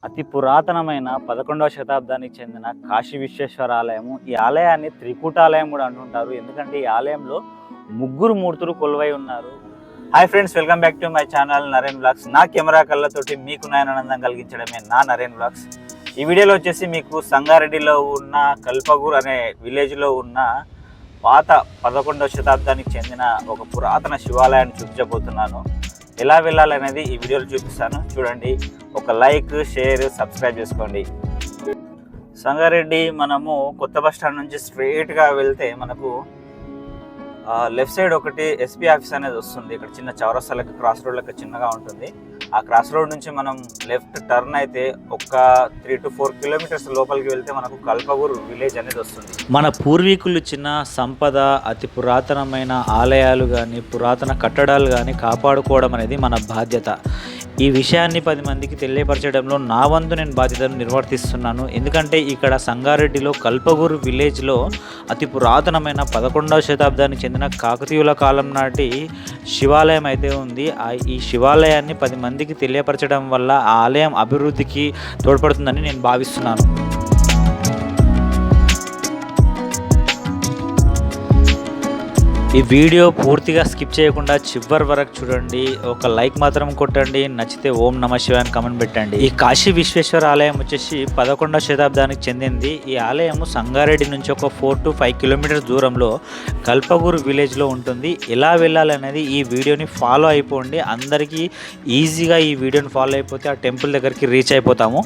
అతి పురాతనమైన 11వ శతాబ్దానికి చెందిన కాశీ విశ్వేశ్వర ఆలయము. ఈ ఆలయాన్ని త్రికూటాలయం కూడా అంటుంటారు. ఎందుకంటే ఈ ఆలయంలో ముగ్గురు మూర్తులు కొలువై ఉన్నారు. Hi friends, welcome back to my channel Naren blogs. నా కెమెరా కళ్ళతోటి మీకు నయనానందం కలిగించడమే నా నరేన్ బ్లాగ్స్. ఈ వీడియోలో వచ్చేసి మీకు సంగారెడ్డిలో ఉన్న కల్పగూర్ అనే విలేజ్లో ఉన్న పాత 11వ శతాబ్దానికి చెందిన ఒక పురాతన శివాలయాన్ని చూపించబోతున్నాను. ఎలా వెళ్ళాలనేది ఈ వీడియోలో చూపిస్తాను, చూడండి. ఒక లైక్, షేర్, సబ్స్క్రైబ్ చేసుకోండి. సంగారెడ్డి మనము కొత్త బస్ స్టాండ్ నుంచి స్ట్రైట్గా వెళ్తే మనకు లెఫ్ట్ సైడ్ ఒకటి ఎస్పీ ఆఫీస్ అనేది వస్తుంది. ఇక్కడ చిన్న చౌరస్తా లెక్క, క్రాస్ రోడ్ లెక్క చిన్నగా ఉంటుంది. ఆ క్రాస్ రోడ్ నుంచి మనం లెఫ్ట్ టర్న్ అయితే ఒక 3 to 4 కిలోమీటర్స్ లోపలికి వెళ్తే మనకు కల్పగూర్ విలేజ్ అనేది వస్తుంది. మన పూర్వీకులు చిన్న సంపద, అతి పురాతనమైన ఆలయాలు కానీ పురాతన కట్టడాలు కానీ కాపాడుకోవడం అనేది మన బాధ్యత. ఈ విషయాన్ని 10 మందికి తెలియపరచడంలో నా వంతు నేను బాధ్యతను నిర్వర్తిస్తున్నాను. ఎందుకంటే ఇక్కడ సంగారెడ్డిలో కల్పగూర్ విలేజ్లో అతి పురాతనమైన 11వ శతాబ్దానికి చెందిన కాకతీయుల కాలం నాటి శివాలయం అయితే ఉంది. ఈ శివాలయాన్ని 10 మందికి తెలియపరచడం వల్ల ఆ ఆలయం అభివృద్ధికి తోడ్పడుతుందని నేను భావిస్తున్నాను. ఈ వీడియో పూర్తిగా స్కిప్ చేయకుండా చివరి వరకు చూడండి. ఒక లైక్ మాత్రం కొట్టండి, నచ్చితే ఓం నమ శివాయ అని కామెంట్ పెట్టండి. ఈ కాశీ విశ్వేశ్వర ఆలయం వచ్చేసి 11వ శతాబ్దానికి చెందింది. ఈ ఆలయము సంగారెడ్డి నుంచి ఒక 4 to 5 కిలోమీటర్స్ దూరంలో కల్పగూర్ విలేజ్లో ఉంటుంది. ఎలా వెళ్ళాలనేది ఈ వీడియోని ఫాలో అయిపోండి. అందరికీ ఈజీగా ఈ వీడియోని ఫాలో అయిపోతే ఆ టెంపుల్ దగ్గరికి రీచ్ అయిపోతాము.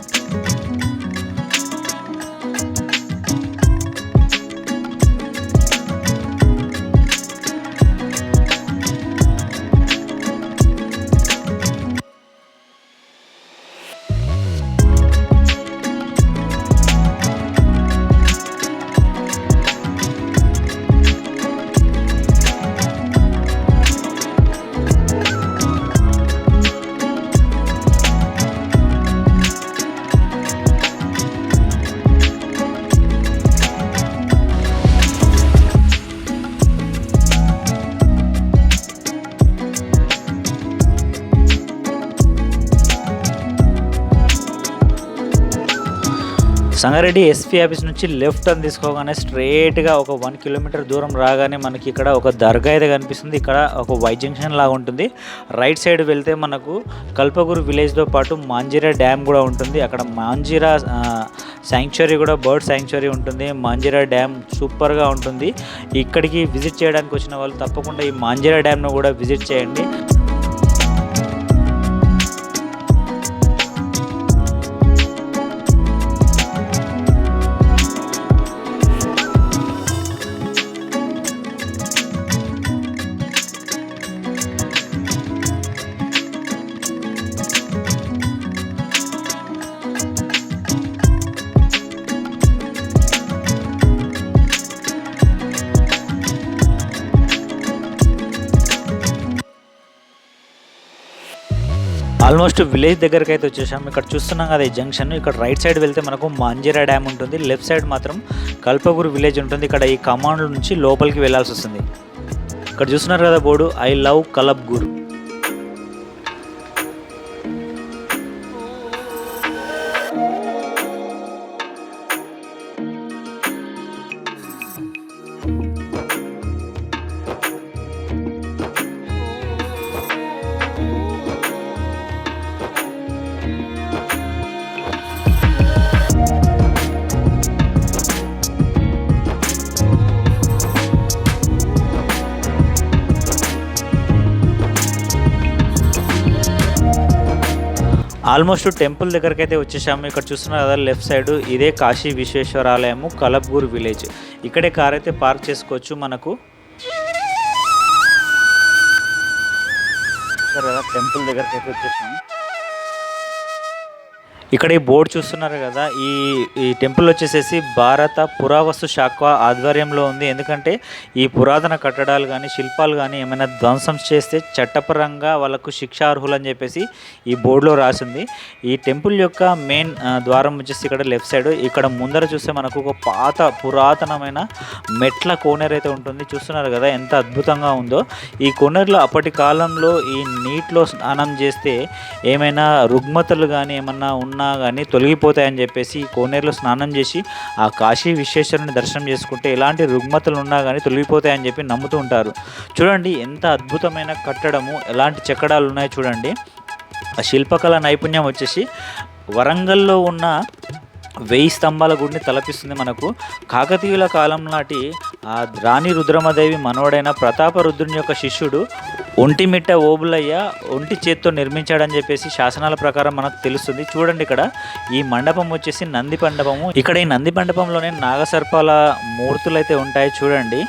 సంగారెడ్డి ఎస్పీ ఆఫీస్ నుంచి లెఫ్ట్ అని తీసుకోగానే స్ట్రైట్గా ఒక 1 కిలోమీటర్ దూరం రాగానే మనకి ఇక్కడ ఒక దర్గా అయితే కనిపిస్తుంది. ఇక్కడ ఒక వై జంక్షన్ లాగా ఉంటుంది. రైట్ సైడ్ వెళ్తే మనకు కల్పగూర్ విలేజ్తో పాటు మాంజిరా డ్యామ్ కూడా ఉంటుంది. అక్కడ మాంజిరా శాంక్చురీ కూడా, బర్డ్ శాంక్చురీ ఉంటుంది. మాంజిరా డ్యామ్ సూపర్గా ఉంటుంది. ఇక్కడికి విజిట్ చేయడానికి వచ్చిన వాళ్ళు తప్పకుండా ఈ మాంజిరా డ్యామ్ను కూడా విజిట్ చేయండి. ఆల్మోస్ట్ విలేజ్ దగ్గరికి అయితే వచ్చేసాం. ఇక్కడ చూస్తున్నాం కదా ఈ జంక్షన్. ఇక్కడ రైట్ సైడ్ వెళ్తే మనకు మాంజిరా డ్యామ్ ఉంటుంది. లెఫ్ట్ సైడ్ మాత్రం కల్పగూర్ విలేజ్ ఉంటుంది. ఇక్కడ ఈ కమాండ్ నుంచి లోపలికి వెళ్ళాల్సి వస్తుంది. ఇక్కడ చూస్తున్నారు కదా board, I love Kalpagur. Almost temple దగ్గరికి అయితే వచ్చేసాము. ఇక్కడ చూస్తున్నారు కదా లెఫ్ట్ సైడ్, ఇదే కాశీ విశ్వేశ్వర ఆలయము, కల్పగూర్ విలేజ్. ఇక్కడే కార్ అయితే పార్క్ చేసుకోవచ్చు. మనకు టెంపుల్ దగ్గరికి అయితే వచ్చేసాము. ఇక్కడ ఈ బోర్డు చూస్తున్నారు కదా, ఈ టెంపుల్ వచ్చేసేసి భారత పురావస్తు శాఖ ఆధ్వర్యంలో ఉంది. ఎందుకంటే ఈ పురాతన కట్టడాలు కానీ శిల్పాలు కానీ ఏమైనా ధ్వంసం చేస్తే చట్టపరంగా వాళ్ళకు శిక్షార్హులు అని చెప్పేసి ఈ బోర్డులో రాసింది. ఈ టెంపుల్ యొక్క మెయిన్ ద్వారం వచ్చేసి ఇక్కడ లెఫ్ట్ సైడ్. ఇక్కడ ముందర చూస్తే మనకు ఒక పాత పురాతనమైన మెట్ల కోనేరు అయితే ఉంటుంది. చూస్తున్నారు కదా ఎంత అద్భుతంగా ఉందో. ఈ కోనేరులో అప్పటి కాలంలో ఈ నీటిలో స్నానం చేస్తే ఏమైనా రుగ్మతలు కానీ ఏమన్నా ఉన్నా ఉన్నా కానీ తొలగిపోతాయని చెప్పేసి ఈ కోనేరులో స్నానం చేసి ఆ కాశీ విశ్వేశ్వరుని దర్శనం చేసుకుంటే ఎలాంటి రుగ్మతలు ఉన్నా కానీ తొలగిపోతాయని చెప్పి నమ్ముతూ ఉంటారు. చూడండి ఎంత అద్భుతమైన కట్టడము, ఎలాంటి చెక్కడాలు ఉన్నాయో చూడండి. ఆ శిల్పకళ నైపుణ్యం వచ్చేసి వరంగల్లో ఉన్న 1000 స్తంభాల గుడిని తలపిస్తుంది మనకు. కాకతీయుల కాలం నాటి ఆ రాణి రుద్రమదేవి మనవడైన ప్రతాపరుద్రుని యొక్క శిష్యుడు ఒంటిమిట్ట ఓబులయ్య ఒంటి చేత్తో నిర్మించాడని చెప్పేసి శాసనాల ప్రకారం మనకు తెలుస్తుంది. చూడండి ఇక్కడ ఈ మండపం వచ్చేసి నంది మండపము. ఇక్కడ ఈ నంది మండపంలోనే నాగసర్పాల మూర్తులు అయితే ఉంటాయి చూడండి.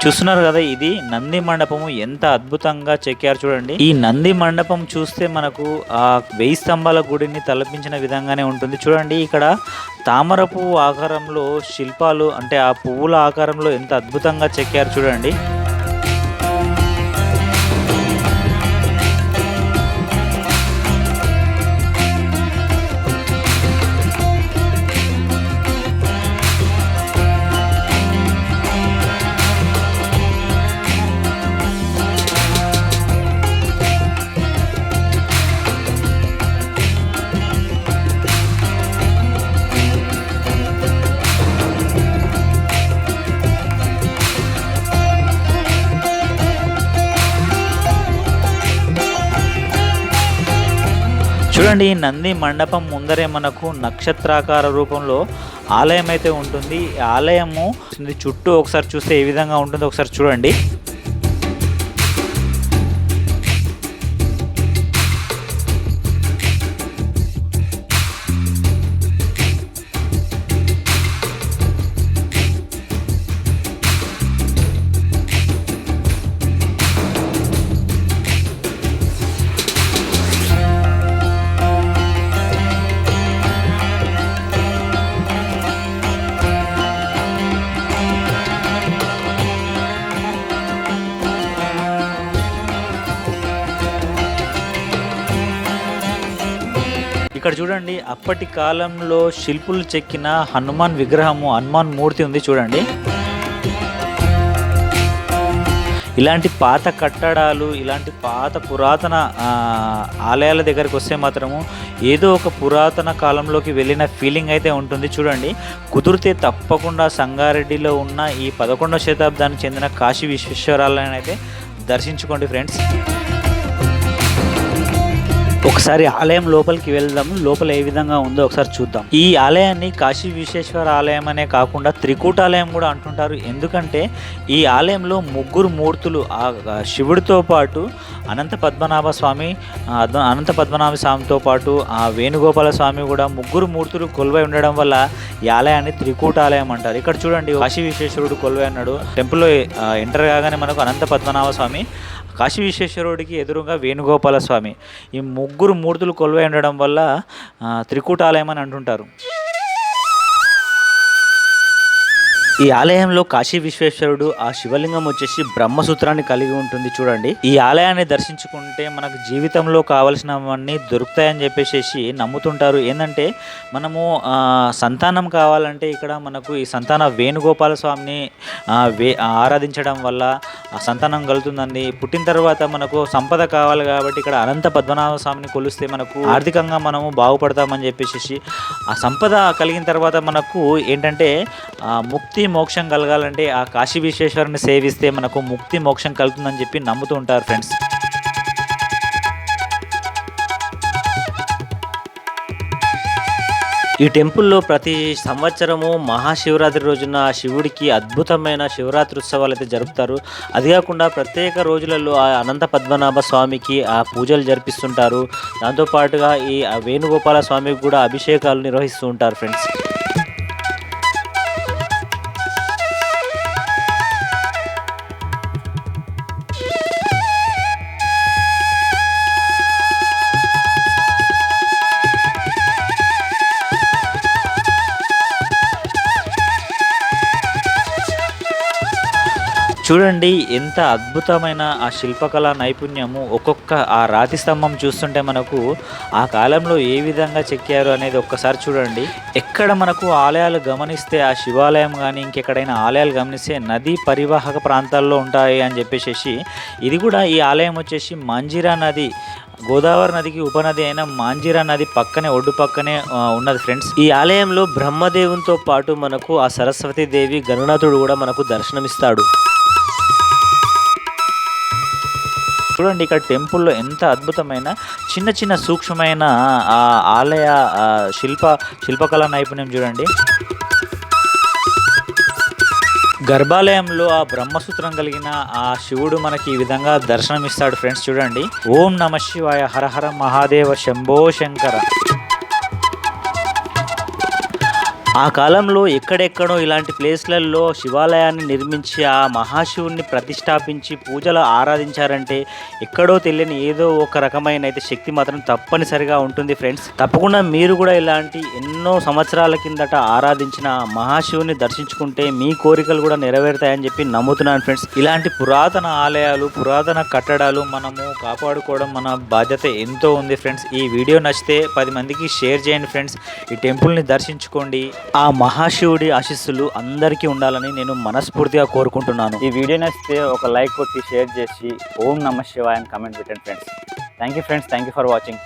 చూస్తున్నారు కదా, ఇది నంది మండపము ఎంత అద్భుతంగా చెక్కారు చూడండి. ఈ నంది మండపం చూస్తే మనకు ఆ 1000 స్తంభాల గుడిని తలపించిన విధంగానే ఉంటుంది. చూడండి ఇక్కడ తామర పువ్వు ఆకారంలో శిల్పాలు, అంటే ఆ పువ్వుల ఆకారంలో ఎంత అద్భుతంగా చెక్కారు చూడండి. చూడండి ఈ నంది మండపం ముందరే మనకు నక్షత్రాకార రూపంలో ఆలయం అయితే ఉంటుంది. ఈ ఆలయము చుట్టూ ఒకసారి చూస్తే ఏ విధంగా ఉంటుందో ఒకసారి చూడండి. ఇక్కడ చూడండి అప్పటి కాలంలో శిల్పులు చెక్కిన హనుమాన్ విగ్రహము, హనుమాన్ మూర్తి ఉంది చూడండి. ఇలాంటి పాత కట్టడాలు, ఇలాంటి పాత పురాతన ఆలయాల దగ్గరికి వస్తే మాత్రము ఏదో ఒక పురాతన కాలంలోకి వెళ్ళిన ఫీలింగ్ అయితే ఉంటుంది చూడండి. కుదిరితే తప్పకుండా సంగారెడ్డిలో ఉన్న ఈ 11వ శతాబ్దానికి చెందిన కాశీ విశ్వేశ్వరాలయాన్ని అయితే దర్శించుకోండి ఫ్రెండ్స్. ఒకసారి ఆలయం లోపలికి వెళ్దాం, లోపల ఏ విధంగా ఉందో ఒకసారి చూద్దాం. ఈ ఆలయాన్ని కాశీ విశ్వేశ్వర ఆలయం అనే కాకుండా త్రికూటాలయం కూడా అంటుంటారు. ఎందుకంటే ఈ ఆలయంలో 3 మూర్తులు, ఆ శివుడితో పాటు అనంత పద్మనాభ స్వామితో పాటు ఆ వేణుగోపాల స్వామి కూడా 3 మూర్తులు కొలువై ఉండడం వల్ల ఈ ఆలయాన్ని త్రికూటాలయం అంటారు. ఇక్కడ చూడండి కాశీ విశ్వేశ్వరుడు కొలువై ఉన్నాడు. టెంపుల్లో ఎంటర్ కాగానే మనకు అనంత పద్మనాభ స్వామి, కాశీ విశ్వేశ్వరుడికి ఎదురుగా వేణుగోపాల స్వామి, ఈ 3 మూర్తులు కొలువై ఉండడం వల్ల త్రికూటాలయం అని అంటుంటారు. ఈ ఆలయంలో కాశీ విశ్వేశ్వరుడు ఆ శివలింగం వచ్చేసి బ్రహ్మసూత్రాన్ని కలిగి ఉంటుంది చూడండి. ఈ ఆలయాన్ని దర్శించుకుంటే మనకు జీవితంలో కావలసినవన్నీ దొరుకుతాయని చెప్పేసి నమ్ముతుంటారు. ఏంటంటే మనము సంతానం కావాలంటే ఇక్కడ మనకు ఈ సంతాన వేణుగోపాల స్వామిని ఆరాధించడం వల్ల ఆ సంతానం కలుగుతుందండి. పుట్టిన తర్వాత మనకు సంపద కావాలి కాబట్టి ఇక్కడ అనంత పద్మనాభ స్వామిని కొలిస్తే మనకు ఆర్థికంగా మనము బాగుపడతామని చెప్పేసి, ఆ సంపద కలిగిన తర్వాత మనకు ఏంటంటే ముక్తి మోక్షం కలగాలంటే ఆ కాశీ విశ్వేశ్వరుని సేవిస్తే మనకు ముక్తి మోక్షం కలుగుతుందని చెప్పి నమ్ముతూ ఉంటారు ఫ్రెండ్స్. ఈ టెంపుల్లో ప్రతి సంవత్సరము మహాశివరాత్రి రోజున శివుడికి అద్భుతమైన శివరాత్రి ఉత్సవాలు అయితే జరుపుతారు. అది కాకుండా ప్రత్యేక రోజులలో ఆ అనంత పద్మనాభ స్వామికి ఆ పూజలు జరిపిస్తుంటారు. దాంతోపాటుగా ఈ వేణుగోపాల స్వామికి కూడా అభిషేకాలు నిర్వహిస్తూ ఉంటారు ఫ్రెండ్స్. చూడండి ఎంత అద్భుతమైన ఆ శిల్పకళా నైపుణ్యము. ఒక్కొక్క ఆ రాతి స్తంభం చూస్తుంటే మనకు ఆ కాలంలో ఏ విధంగా చెక్కారు అనేది ఒక్కసారి చూడండి. ఎక్కడ మనకు ఆలయాలు గమనిస్తే ఆ శివాలయం కానీ ఇంకెక్కడైనా ఆలయాలు గమనిస్తే నదీ పరివాహక ప్రాంతాల్లో ఉంటాయి అని చెప్పేసి, ఇది కూడా ఈ ఆలయం వచ్చేసి మంజీరా నది, గోదావరి నదికి ఉపనది అయిన మాంజీరా నది పక్కనే ఒడ్డు పక్కనే ఉన్నది ఫ్రెండ్స్. ఈ ఆలయంలో బ్రహ్మదేవునితో పాటు మనకు ఆ సరస్వతి దేవి, గరుణాథుడు కూడా మనకు దర్శనమిస్తాడు. చూడండి ఇక్కడ టెంపుల్లో ఎంత అద్భుతమైన చిన్న చిన్న సూక్ష్మమైన ఆ ఆలయ శిల్పకళా నైపుణ్యం చూడండి. గర్భాలయంలో ఆ బ్రహ్మసూత్రం కలిగిన ఆ శివుడు మనకి ఈ విధంగా దర్శనమిస్తాడు ఫ్రెండ్స్. చూడండి, ఓం నమ శివాయ, హర హర మహాదేవ, శంభో శంకర. ఆ కాలంలో ఎక్కడెక్కడో ఇలాంటి ప్లేస్లలో శివాలయాన్ని నిర్మించి ఆ మహాశివుణ్ణి ప్రతిష్టాపించి పూజలు ఆరాధించారంటే ఎక్కడో తెలియని ఏదో ఒక రకమైన అయితే శక్తి మాత్రం తప్పనిసరిగా ఉంటుంది ఫ్రెండ్స్. తప్పకుండా మీరు కూడా ఇలాంటి ఎన్నో సంవత్సరాల కిందట ఆరాధించిన మహాశివుని దర్శించుకుంటే మీ కోరికలు కూడా నెరవేరుతాయని చెప్పి నమ్ముతున్నాను ఫ్రెండ్స్. ఇలాంటి పురాతన ఆలయాలు, పురాతన కట్టడాలు మనము కాపాడుకోవడం మన బాధ్యత ఎంతో ఉంది ఫ్రెండ్స్. ఈ వీడియో నచ్చితే 10 మందికి షేర్ చేయండి ఫ్రెండ్స్. ఈ టెంపుల్ని దర్శించుకోండి. ఆ మహాశివుడి ఆశీస్సులు అందరికీ ఉండాలని నేను మనస్ఫూర్తిగా కోరుకుంటున్నాను. ఈ వీడియో నచ్చితే ఒక లైక్ కొట్టి షేర్ చేసి ఓం నమ శివాయ అని కామెంట్ పెట్టండి friends. Thank you friends, thank you for watching.